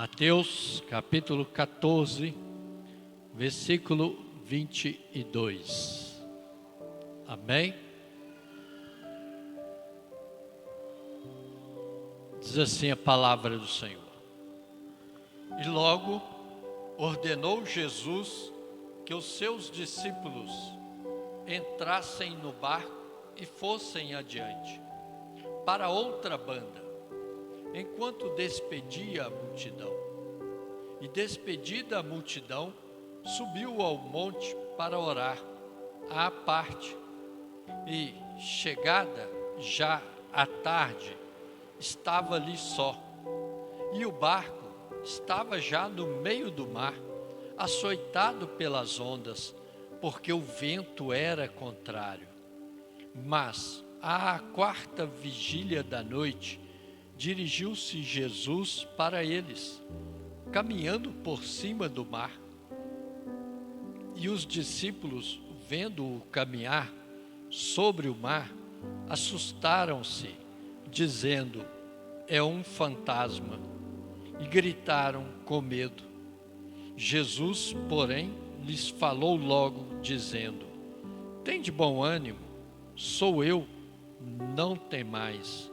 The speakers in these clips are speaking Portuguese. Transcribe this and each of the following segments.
Mateus capítulo 14, versículo 22. Amém? Diz assim a palavra do Senhor. E logo ordenou Jesus que os seus discípulos entrassem no barco e fossem adiante, para outra banda, enquanto despedia a multidão. E despedida a multidão, subiu ao monte para orar, à parte. E, chegada já à tarde, estava ali só. E o barco estava já no meio do mar, açoitado pelas ondas, porque o vento era contrário. Mas, à quarta vigília da noite, dirigiu-se Jesus para eles, caminhando por cima do mar. E os discípulos, vendo-o caminhar sobre o mar, assustaram-se, dizendo: é um fantasma, e gritaram com medo. Jesus, porém, lhes falou logo, dizendo: tende bom ânimo, sou eu, não temais.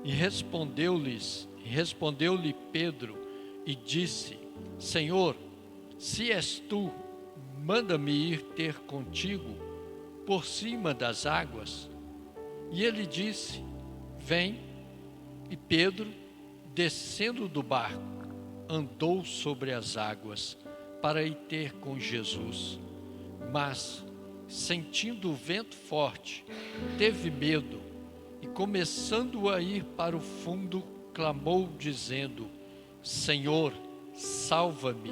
E respondeu-lhe Pedro e disse: Senhor, se és tu, manda-me ir ter contigo por cima das águas. E ele disse: vem. E Pedro, descendo do barco, andou sobre as águas para ir ter com Jesus. Mas, sentindo o vento forte, teve medo e, começando a ir para o fundo, clamou dizendo: Senhor, salva-me.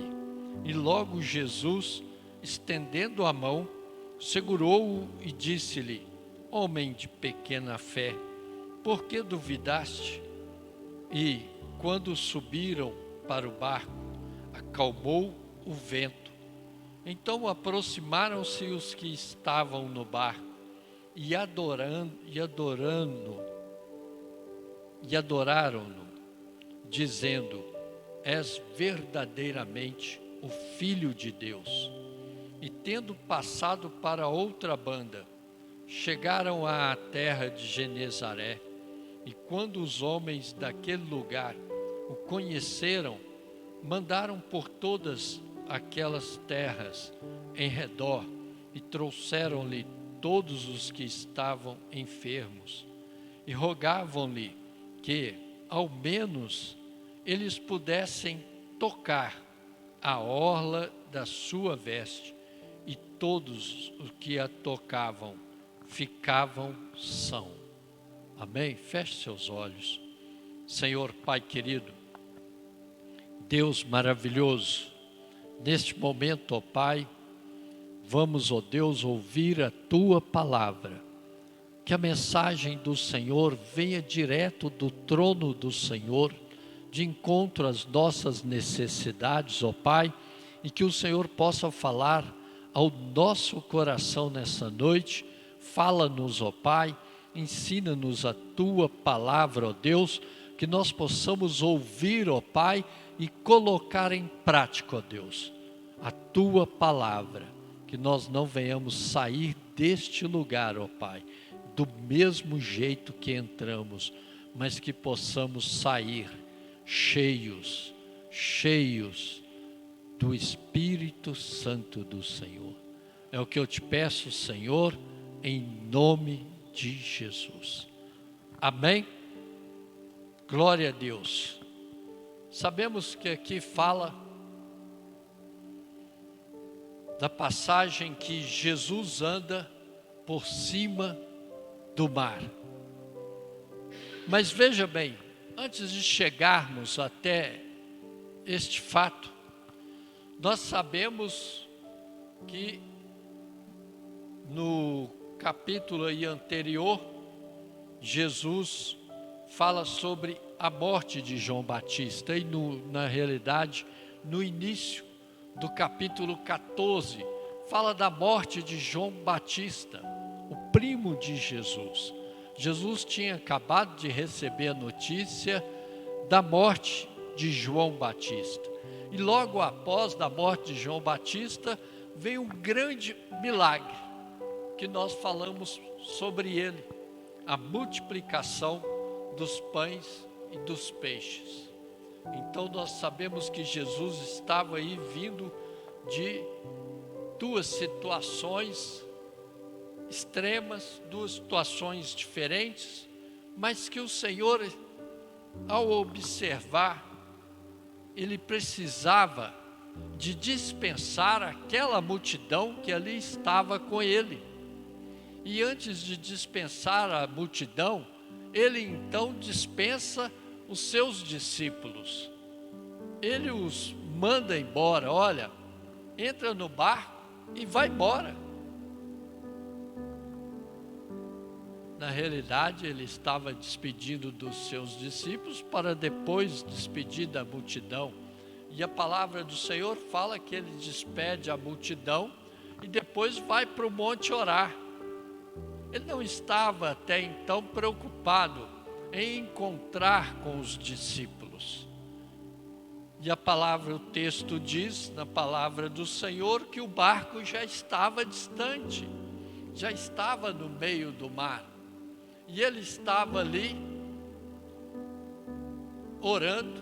E logo Jesus, estendendo a mão, segurou-o e disse-lhe: homem de pequena fé, por que duvidaste? E, quando subiram para o barco, acalmou o vento. Então aproximaram-se os que estavam no barco e adoraram-no, dizendo: és verdadeiramente o Filho de Deus. E tendo passado para outra banda, chegaram à terra de Genezaré. E quando os homens daquele lugar o conheceram, mandaram por todas aquelas terras em redor e trouxeram-lhe todos os que estavam enfermos e rogavam-lhe que, ao menos, eles pudessem tocar a orla da sua veste, e todos os que a tocavam ficavam sãos. Amém? Feche seus olhos. Senhor Pai querido, Deus maravilhoso, neste momento, ó Pai, vamos, ó Deus, ouvir a Tua palavra. Que a mensagem do Senhor venha direto do trono do Senhor, de encontro às nossas necessidades, ó Pai, e que o Senhor possa falar ao nosso coração nessa noite. Fala-nos, ó Pai, ensina-nos a Tua palavra, ó Deus, que nós possamos ouvir, ó Pai, e colocar em prática, ó Deus, a Tua palavra, que nós não venhamos sair deste lugar, ó Pai, do mesmo jeito que entramos, mas que possamos sair cheios do Espírito Santo do Senhor. É o que eu te peço, Senhor, em nome de Jesus. Amém? Glória a Deus. Sabemos que aqui fala da passagem que Jesus anda por cima do mar. Mas veja bem, antes de chegarmos até este fato, nós sabemos que no capítulo aí anterior, Jesus fala sobre a morte de João Batista. E na realidade, no início do capítulo 14, fala da morte de João Batista, o primo de Jesus. Jesus tinha acabado de receber a notícia da morte de João Batista. E logo após da morte de João Batista, veio um grande milagre, que nós falamos sobre ele, a multiplicação dos pães e dos peixes. Então nós sabemos que Jesus estava aí vindo de duas situações extremas, duas situações diferentes, mas que o Senhor, ao observar, ele precisava de dispensar aquela multidão que ali estava com ele. E antes de dispensar a multidão, ele então dispensa os seus discípulos. Ele os manda embora, olha, entra no barco e vai embora. Na realidade, ele estava despedindo dos seus discípulos para depois despedir da multidão. E a palavra do Senhor fala que ele despede a multidão e depois vai para o monte orar. Ele não estava até então preocupado em encontrar com os discípulos. E a palavra, o texto diz, na palavra do Senhor, que o barco já estava distante, já estava no meio do mar. E ele estava ali, orando,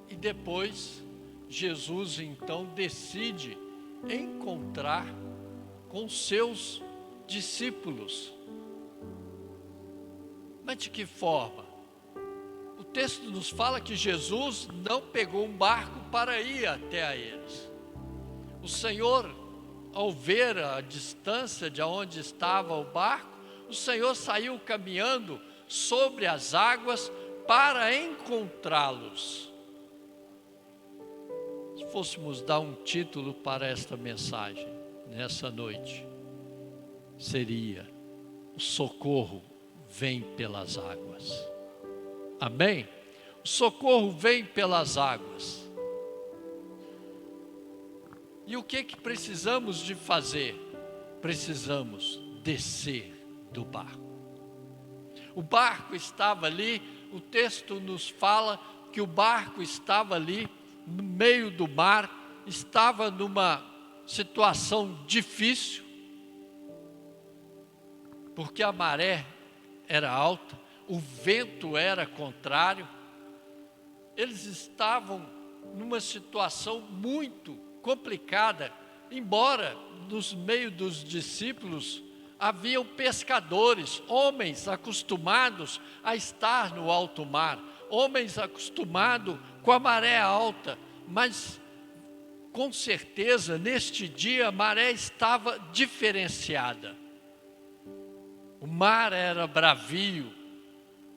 e depois Jesus então decide encontrar com seus discípulos. Mas de que forma? O texto nos fala que Jesus não pegou um barco para ir até a eles. O Senhor, ao ver a distância de onde estava o barco, o Senhor saiu caminhando sobre as águas para encontrá-los. Se fôssemos dar um título para esta mensagem, nessa noite, seria: o socorro vem pelas águas. Amém? O socorro vem pelas águas. E o que precisamos de fazer? Precisamos descer do barco. O barco estava ali, o texto nos fala que o barco estava ali no meio do mar, estava numa situação difícil, porque a maré era alta, o vento era contrário, eles estavam numa situação muito complicada, embora nos meio dos discípulos haviam pescadores, homens acostumados a estar no alto mar, homens acostumados com a maré alta, mas com certeza neste dia a maré estava diferenciada. O mar era bravio,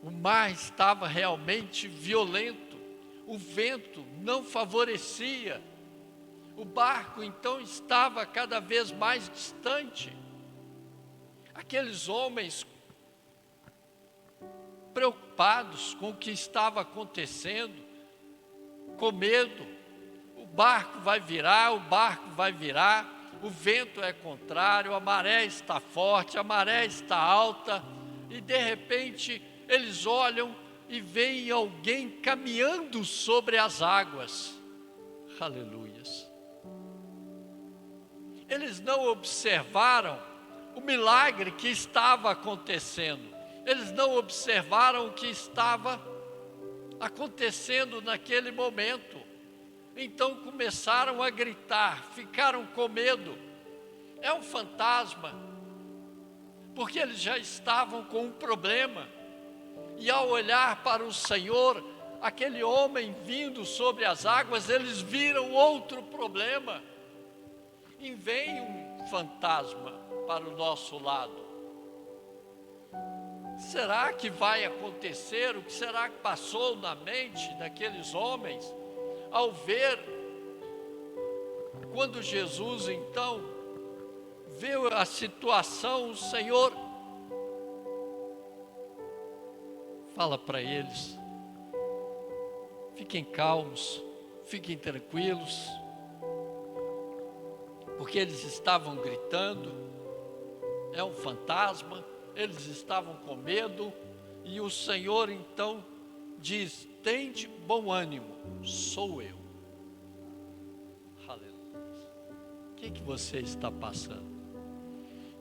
o mar estava realmente violento, o vento não favorecia, o barco então estava cada vez mais distante. Aqueles homens preocupados com o que estava acontecendo, com medo, o barco vai virar, o vento é contrário, a maré está forte, a maré está alta, e de repente eles olham e veem alguém caminhando sobre as águas. Aleluias! Eles não observaram o milagre que estava acontecendo, eles não observaram o que estava acontecendo naquele momento. Então começaram a gritar, ficaram com medo. É um fantasma, porque eles já estavam com um problema. E ao olhar para o Senhor, aquele homem vindo sobre as águas, eles viram outro problema. E vem um fantasma para o nosso lado. Será que vai acontecer? O que será que passou na mente daqueles homens ao ver, quando Jesus então viu a situação, o Senhor fala para eles: fiquem calmos, fiquem tranquilos, porque eles estavam gritando, é um fantasma, eles estavam com medo, e o Senhor então diz: tende bom ânimo, sou eu. Aleluia. O que você está passando?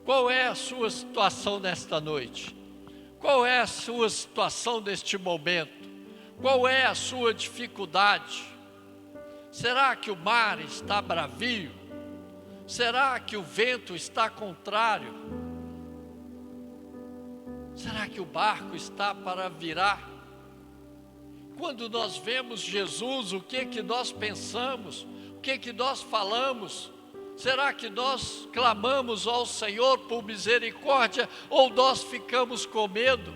Qual é a sua situação nesta noite? Qual é a sua situação neste momento? Qual é a sua dificuldade? Será que o mar está bravio? Será que o vento está contrário? Será que o barco está para virar? Quando nós vemos Jesus, o que nós pensamos? O que nós falamos? Será que nós clamamos ao Senhor por misericórdia ou nós ficamos com medo?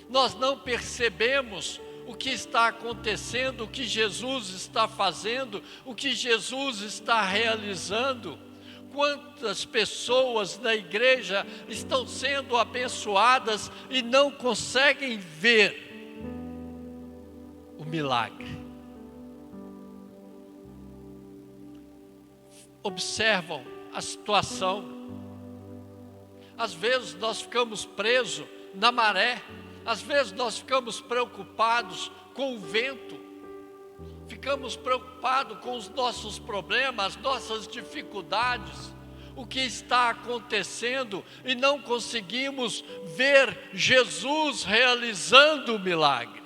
Nós não percebemos o que está acontecendo, o que Jesus está fazendo, o que Jesus está realizando. Quantas pessoas na igreja estão sendo abençoadas e não conseguem ver o milagre? Observam a situação. Às vezes nós ficamos presos na maré, às vezes nós ficamos preocupados com o vento, ficamos preocupados com os nossos problemas, nossas dificuldades, o que está acontecendo e não conseguimos ver Jesus realizando o milagre,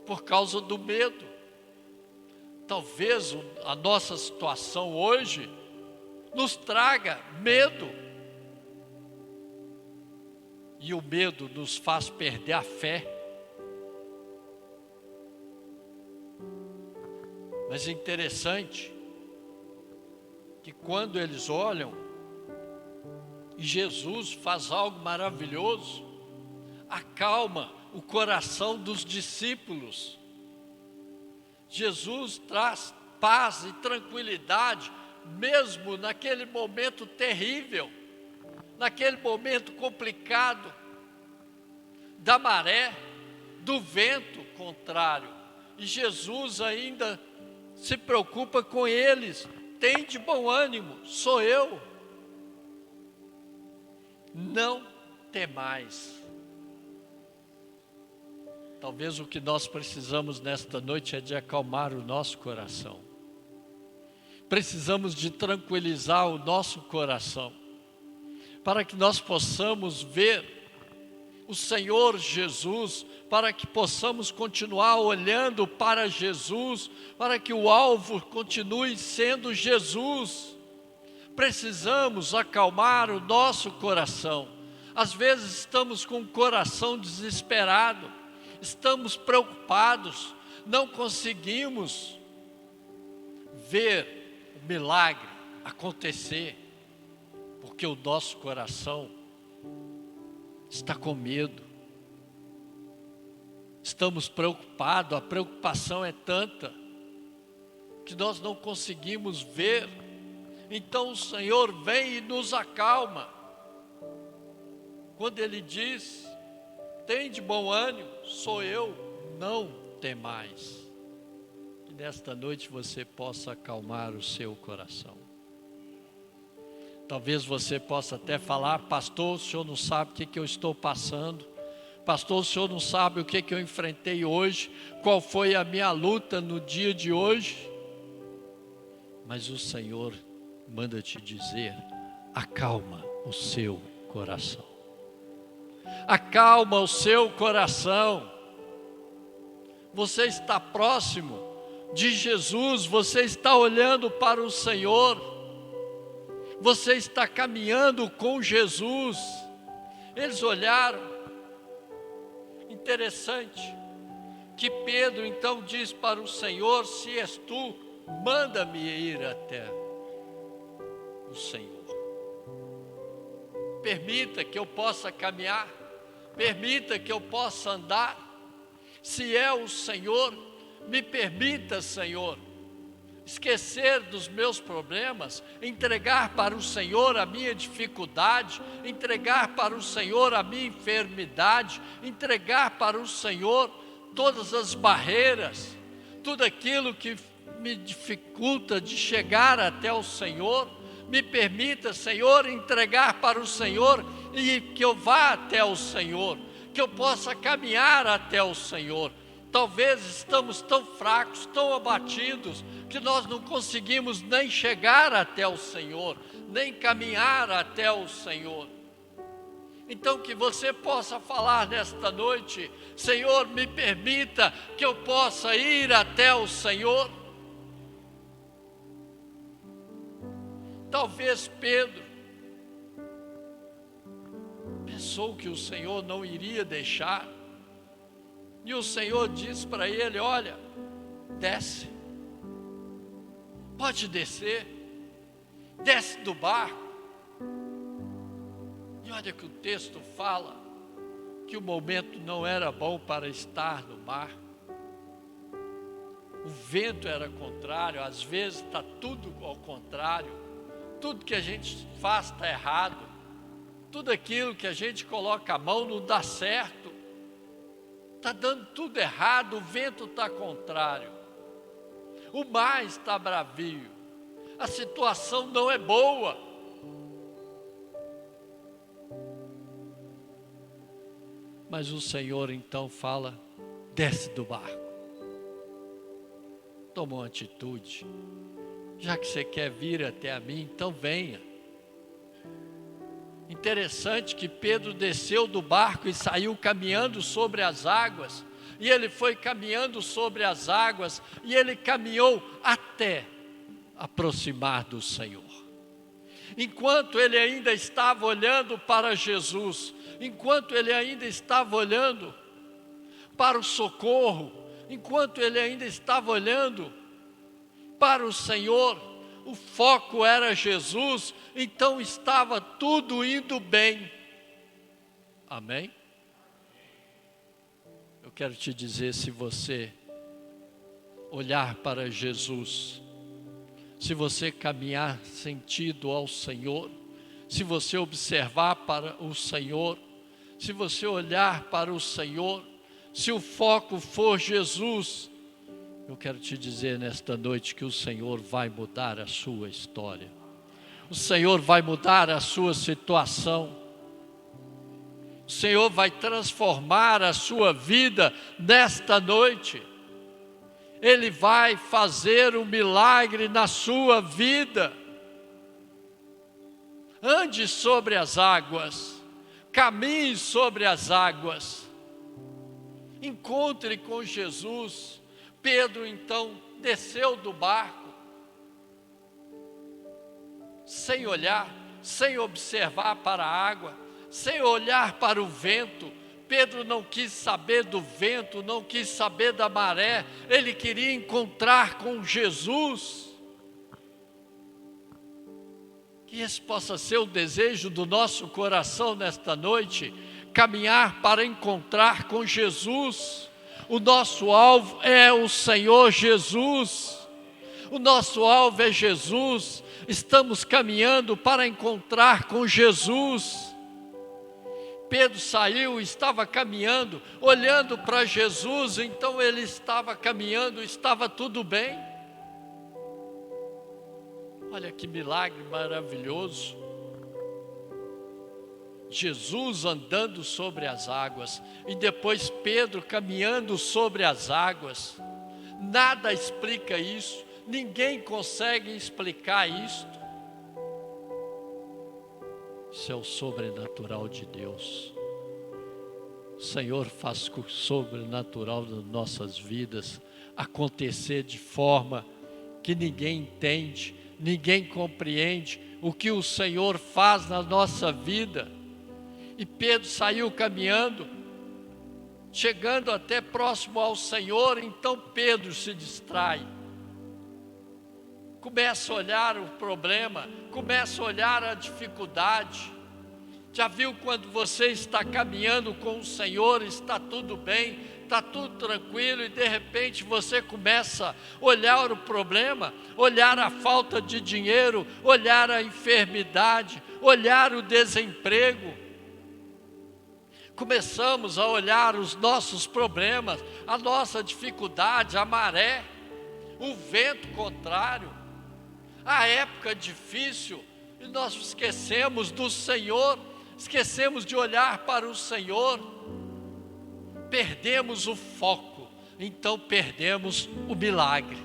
por causa do medo. Talvez a nossa situação hoje nos traga medo. E o medo nos faz perder a fé. Mas é interessante que quando eles olham e Jesus faz algo maravilhoso, acalma o coração dos discípulos. Jesus traz paz e tranquilidade, mesmo naquele momento terrível, naquele momento complicado, da maré, do vento contrário. E Jesus ainda se preocupa com eles: tende bom ânimo, sou eu. Não temais. Talvez o que nós precisamos nesta noite é de acalmar o nosso coração. Precisamos de tranquilizar o nosso coração, para que nós possamos ver o Senhor Jesus, para que possamos continuar olhando para Jesus, para que o alvo continue sendo Jesus. Precisamos acalmar o nosso coração. Às vezes estamos com o coração desesperado, estamos preocupados, não conseguimos ver o milagre acontecer, porque o nosso coração está com medo, estamos preocupados, a preocupação é tanta que nós não conseguimos ver. Então o Senhor vem e nos acalma, quando Ele diz: tende bom ânimo, sou eu, não temais. Que nesta noite você possa acalmar o seu coração. Talvez você possa até falar: pastor, o senhor não sabe o que eu estou passando. Pastor, o senhor não sabe o que eu enfrentei hoje, qual foi a minha luta no dia de hoje. Mas o Senhor manda te dizer: acalma o seu coração. Acalma o seu coração. Você está próximo de Jesus, você está olhando para o Senhor, você está caminhando com Jesus. Eles olharam. Interessante que Pedro então diz para o Senhor: se és tu, manda-me ir até o Senhor. Permita que eu possa caminhar, permita que eu possa andar. Se é o Senhor, me permita, Senhor, esquecer dos meus problemas, entregar para o Senhor a minha dificuldade, entregar para o Senhor a minha enfermidade, entregar para o Senhor todas as barreiras, tudo aquilo que me dificulta de chegar até o Senhor. Me permita, Senhor, entregar para o Senhor e que eu vá até o Senhor, que eu possa caminhar até o Senhor. Talvez estamos tão fracos, tão abatidos, que nós não conseguimos nem chegar até o Senhor, nem caminhar até o Senhor. Então que você possa falar nesta noite: Senhor, me permita que eu possa ir até o Senhor. Talvez Pedro pensou que o Senhor não iria deixar, e o Senhor disse para ele: olha, desce, pode descer, desce do barco. E olha que o texto fala que o momento não era bom para estar no mar. O vento era contrário, às vezes está tudo ao contrário. Tudo que a gente faz está errado. Tudo aquilo que a gente coloca a mão não dá certo. Está dando tudo errado, o vento está contrário. O mar está bravio. A situação não é boa. Mas o Senhor então fala: desce do barco. Toma uma atitude. Já que você quer vir até a mim, então venha. Interessante que Pedro desceu do barco e saiu caminhando sobre as águas. E ele foi caminhando sobre as águas, e ele caminhou até aproximar do Senhor. Enquanto ele ainda estava olhando para Jesus, enquanto ele ainda estava olhando para o socorro, enquanto ele ainda estava olhando para o Senhor, o foco era Jesus, então estava tudo indo bem. Amém? Eu quero te dizer, se você olhar para Jesus, se você caminhar sentido ao Senhor, se você observar para o Senhor, se você olhar para o Senhor, se o foco for Jesus, eu quero te dizer nesta noite que o Senhor vai mudar a sua história. O Senhor vai mudar a sua situação. O Senhor vai transformar a sua vida nesta noite. Ele vai fazer um milagre na sua vida. Ande sobre as águas, caminhe sobre as águas, encontre com Jesus. Pedro então desceu do barco, sem olhar, sem observar para a água, sem olhar para o vento. Pedro não quis saber do vento, não quis saber da maré, ele queria encontrar com Jesus. Que esse possa ser o desejo do nosso coração nesta noite, caminhar para encontrar com Jesus. O nosso alvo é o Senhor Jesus, o nosso alvo é Jesus, estamos caminhando para encontrar com Jesus. Pedro saiu, estava caminhando, olhando para Jesus, então ele estava caminhando, estava tudo bem. Olha que milagre maravilhoso. Jesus andando sobre as águas, e depois Pedro caminhando sobre as águas. Nada explica isso, ninguém consegue explicar isto. Isso é o sobrenatural de Deus. O Senhor faz o sobrenatural das nossas vidas acontecer de forma que ninguém entende, ninguém compreende o que o Senhor faz na nossa vida. E Pedro saiu caminhando, chegando até próximo ao Senhor. Então Pedro se distrai, começa a olhar o problema, começa a olhar a dificuldade. Já viu quando você está caminhando com o Senhor, está tudo bem, está tudo tranquilo, e de repente você começa a olhar o problema, olhar a falta de dinheiro, olhar a enfermidade, olhar o desemprego. Começamos a olhar os nossos problemas, a nossa dificuldade, a maré, o vento contrário, a época difícil, e nós esquecemos do Senhor, esquecemos de olhar para o Senhor. perdemos o foco, então perdemos o milagre.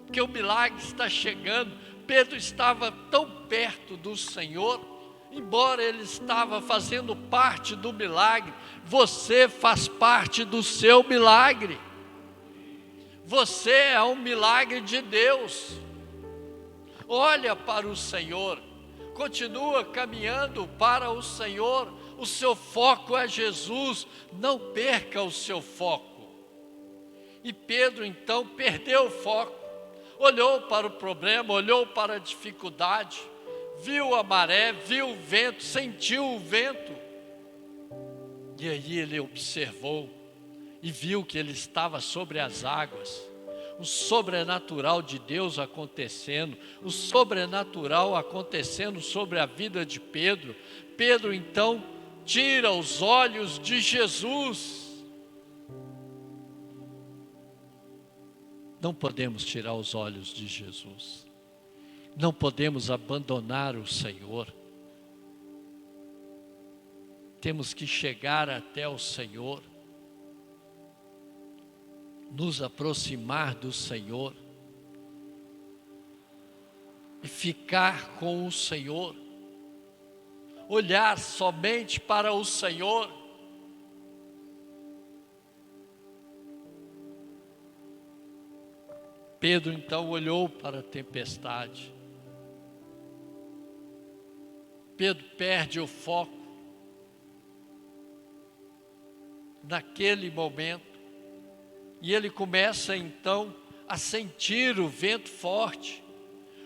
Porque o milagre está chegando. Pedro estava tão perto do Senhor, embora ele estava fazendo parte do milagre, você faz parte do seu milagre. Você é um milagre de Deus. Olha para o Senhor, continua caminhando para o Senhor, o seu foco é Jesus, não perca o seu foco. E Pedro então perdeu o foco, olhou para o problema, olhou para a dificuldade, viu a maré, viu o vento, sentiu o vento, e aí ele observou e viu que ele estava sobre as águas. O sobrenatural de Deus acontecendo, o sobrenatural acontecendo sobre a vida de Pedro. Pedro então tira os olhos de Jesus. Não podemos tirar os olhos de Jesus, não podemos abandonar o Senhor. Temos que chegar até o Senhor, nos aproximar do Senhor e ficar com o Senhor, olhar somente para o Senhor. Pedro então olhou para a tempestade. Pedro perde o foco naquele momento. E ele começa então a sentir o vento forte,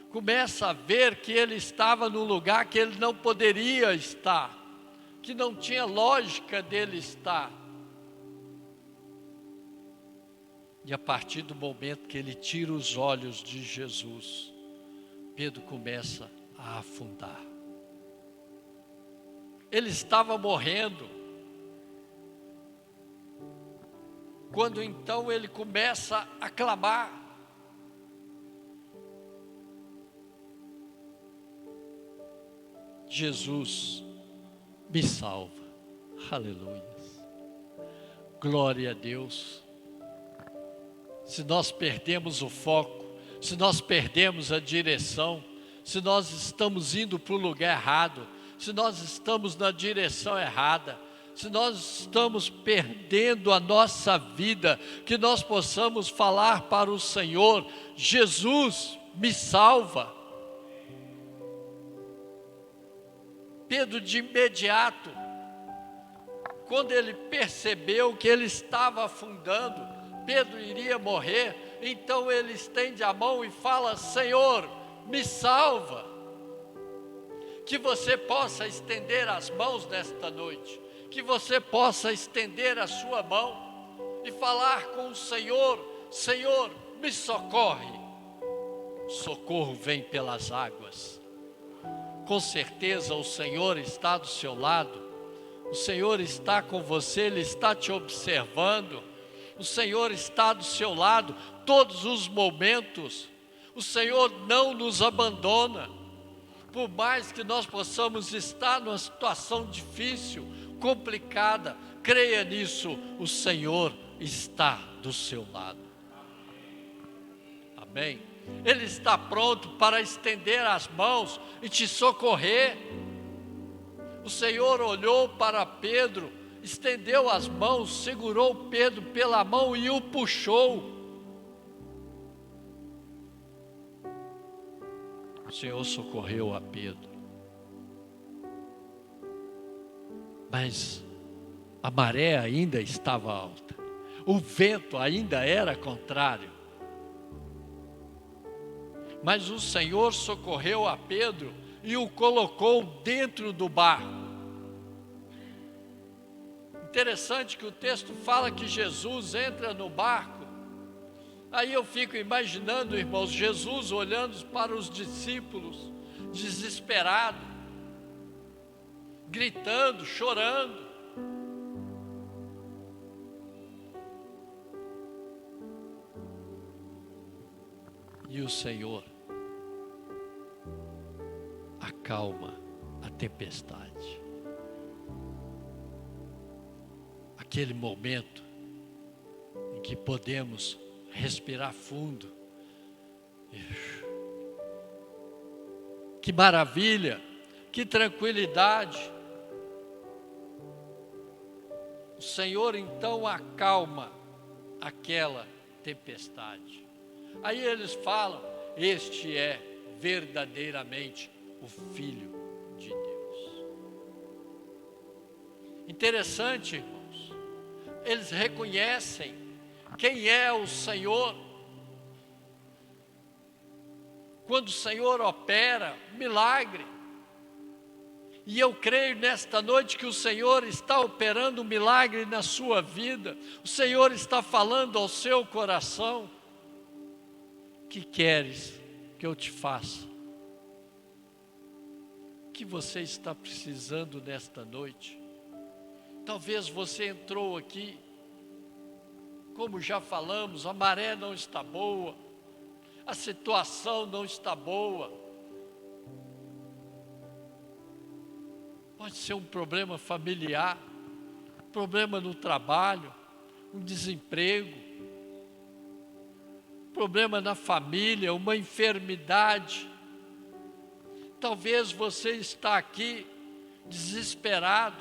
começa a ver que ele estava num lugar que ele não poderia estar, que não tinha lógica dele estar. E a partir do momento que ele tira os olhos de Jesus, Pedro começa a afundar. Ele estava morrendo, quando então ele começa a clamar. Jesus, me salva. Aleluia. Glória a Deus. Se nós perdemos o foco, se nós perdemos a direção, se nós estamos indo para o lugar errado, se nós estamos na direção errada, se nós estamos perdendo a nossa vida, que nós possamos falar para o Senhor: Jesus, me salva. Pedro de imediato, quando ele percebeu que ele estava afundando, Pedro iria morrer, então ele estende a mão e fala: Senhor, me salva. Que você possa estender as mãos nesta noite, que você possa estender a sua mão e falar com o Senhor: Senhor, me socorre. Socorro vem pelas águas. Com certeza o Senhor está do seu lado, o Senhor está com você, Ele está te observando, o Senhor está do seu lado todos os momentos. O Senhor não nos abandona, por mais que nós possamos estar numa situação difícil, complicada, creia nisso, o Senhor está do seu lado. Amém? Ele está pronto para estender as mãos e te socorrer. O Senhor olhou para Pedro, estendeu as mãos, segurou Pedro pela mão e o puxou. O Senhor socorreu a Pedro. Mas a maré ainda estava alta, o vento ainda era contrário. Mas o Senhor socorreu a Pedro e o colocou dentro do barco. Interessante que o texto fala que Jesus entra no barco. Aí eu fico imaginando, irmãos, Jesus olhando para os discípulos, desesperado, gritando, chorando. E o Senhor acalma a tempestade, aquele momento em que podemos respirar fundo. Que maravilha, que tranquilidade. O Senhor então acalma aquela tempestade. Aí eles falam: este é verdadeiramente o Filho de Deus. Interessante, irmãos, eles reconhecem quem é o Senhor. Quando o Senhor opera milagre, e eu creio nesta noite que o Senhor está operando um milagre na sua vida, o Senhor está falando ao seu coração: que queres que eu te faça? O que você está precisando nesta noite? Talvez você entrou aqui, como já falamos, a maré não está boa, a situação não está boa. Pode ser um problema familiar, problema no trabalho, um desemprego, problema na família, uma enfermidade. Talvez você está aqui desesperado,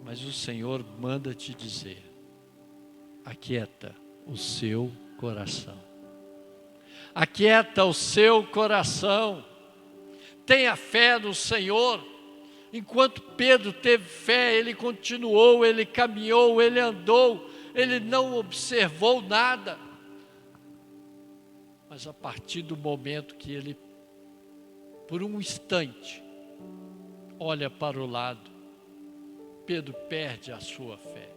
mas o Senhor manda te dizer: aquieta o seu coração. Aquieta o seu coração. Tenha fé no Senhor. Enquanto Pedro teve fé, ele continuou, ele caminhou, ele andou, ele não observou nada. Mas a partir do momento que ele, por um instante, olha para o lado, Pedro perde a sua fé.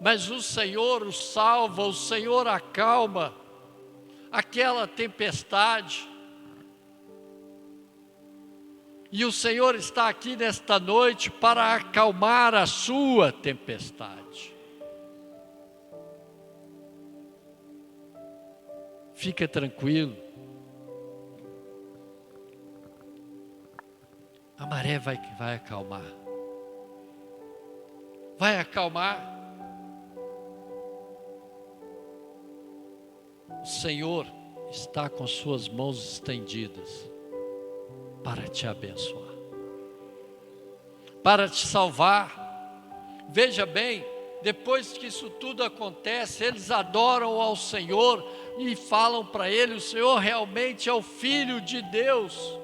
Mas o Senhor o salva, o Senhor acalma aquela tempestade. E o Senhor está aqui nesta noite para acalmar a sua tempestade. Fica tranquilo. A maré vai acalmar. Vai acalmar. O Senhor está com suas mãos estendidas para te abençoar, para te salvar. Veja bem, depois que isso tudo acontece, eles adoram ao Senhor e falam para ele: o Senhor realmente é o Filho de Deus.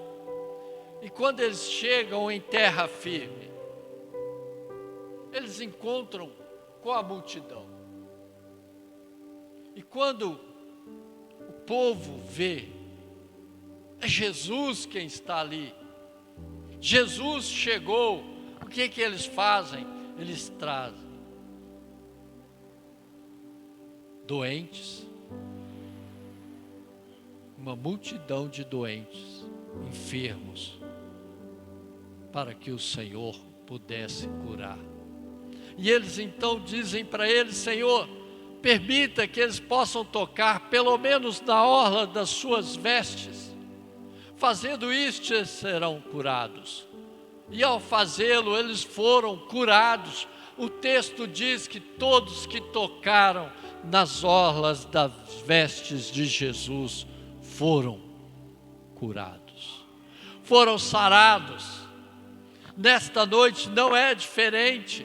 E quando eles chegam em terra firme, eles encontram com a multidão. E quando o povo vê, é Jesus quem está ali. Jesus chegou. O que eles fazem? Eles trazem doentes, uma multidão de doentes, enfermos, para que o Senhor pudesse curar. E eles então dizem para ele: Senhor, permita que eles possam tocar pelo menos na orla das suas vestes. Fazendo isto, eles serão curados. E ao fazê-lo, eles foram curados. O texto diz que todos que tocaram nas orlas das vestes de Jesus foram curados, foram sarados. Nesta noite não é diferente.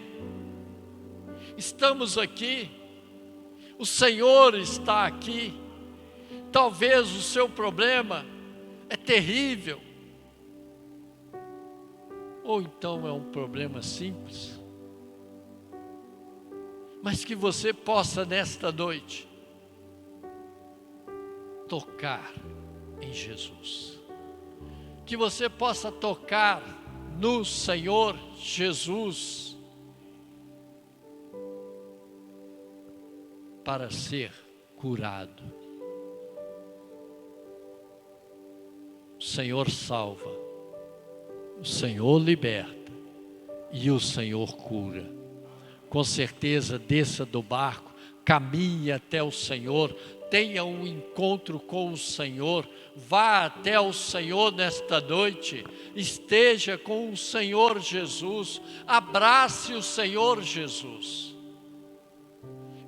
Estamos aqui, o Senhor está aqui. Talvez o seu problema é terrível, ou então é um problema simples, mas que você possa nesta noite tocar em Jesus, que você possa tocar no Senhor Jesus para ser curado. O Senhor salva, o Senhor liberta e o Senhor cura. Com certeza, desça do barco, caminhe até o Senhor, tenha um encontro com o Senhor, vá até o Senhor nesta noite, esteja com o Senhor Jesus, abrace o Senhor Jesus.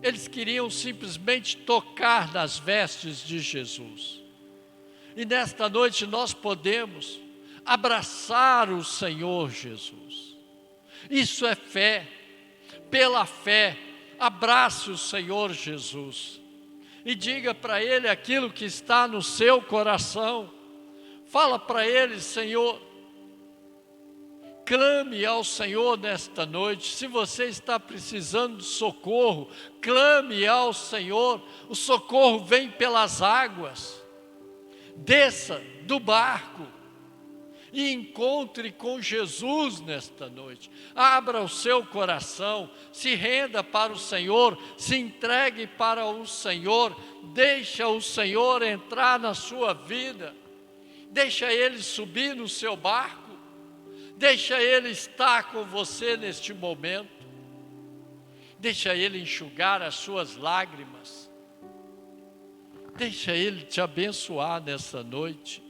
Eles queriam simplesmente tocar nas vestes de Jesus. E nesta noite nós podemos abraçar o Senhor Jesus. Isso é fé. Pela fé, abrace o Senhor Jesus. E diga para Ele aquilo que está no seu coração. Fala para Ele: Senhor, clame ao Senhor nesta noite. Se você está precisando de socorro, clame ao Senhor. O socorro vem pelas águas. Desça do barco e encontre com Jesus nesta noite. Abra o seu coração, se renda para o Senhor, se entregue para o Senhor, deixa o Senhor entrar na sua vida, deixa Ele subir no seu barco, deixa Ele estar com você neste momento, deixa Ele enxugar as suas lágrimas, deixa Ele te abençoar nessa noite.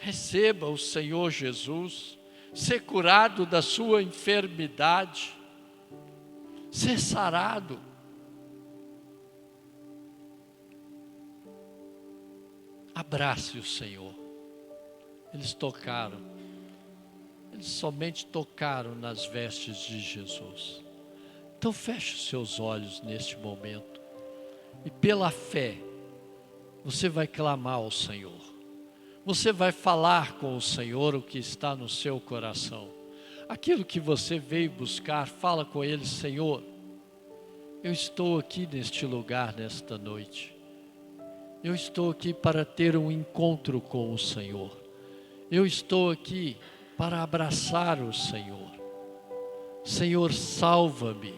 Receba o Senhor Jesus, ser curado da sua enfermidade, ser sarado. Abrace o Senhor. Eles somente tocaram nas vestes de Jesus. Então feche os seus olhos neste momento e pela fé você vai clamar ao Senhor. Você vai falar com o Senhor o que está no seu coração. Aquilo que você veio buscar, fala com Ele: Senhor, eu estou aqui neste lugar nesta noite. Eu estou aqui para ter um encontro com o Senhor. Eu estou aqui para abraçar o Senhor. Senhor, salva-me.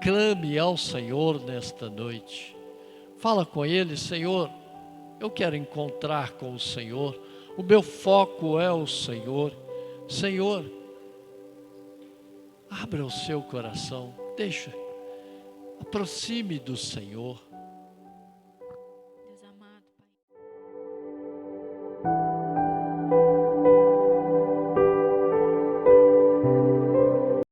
Clame ao Senhor nesta noite. Fala com Ele: Senhor, eu quero encontrar com o Senhor, o meu foco é o Senhor. Senhor, abra o seu coração, aproxime do Senhor.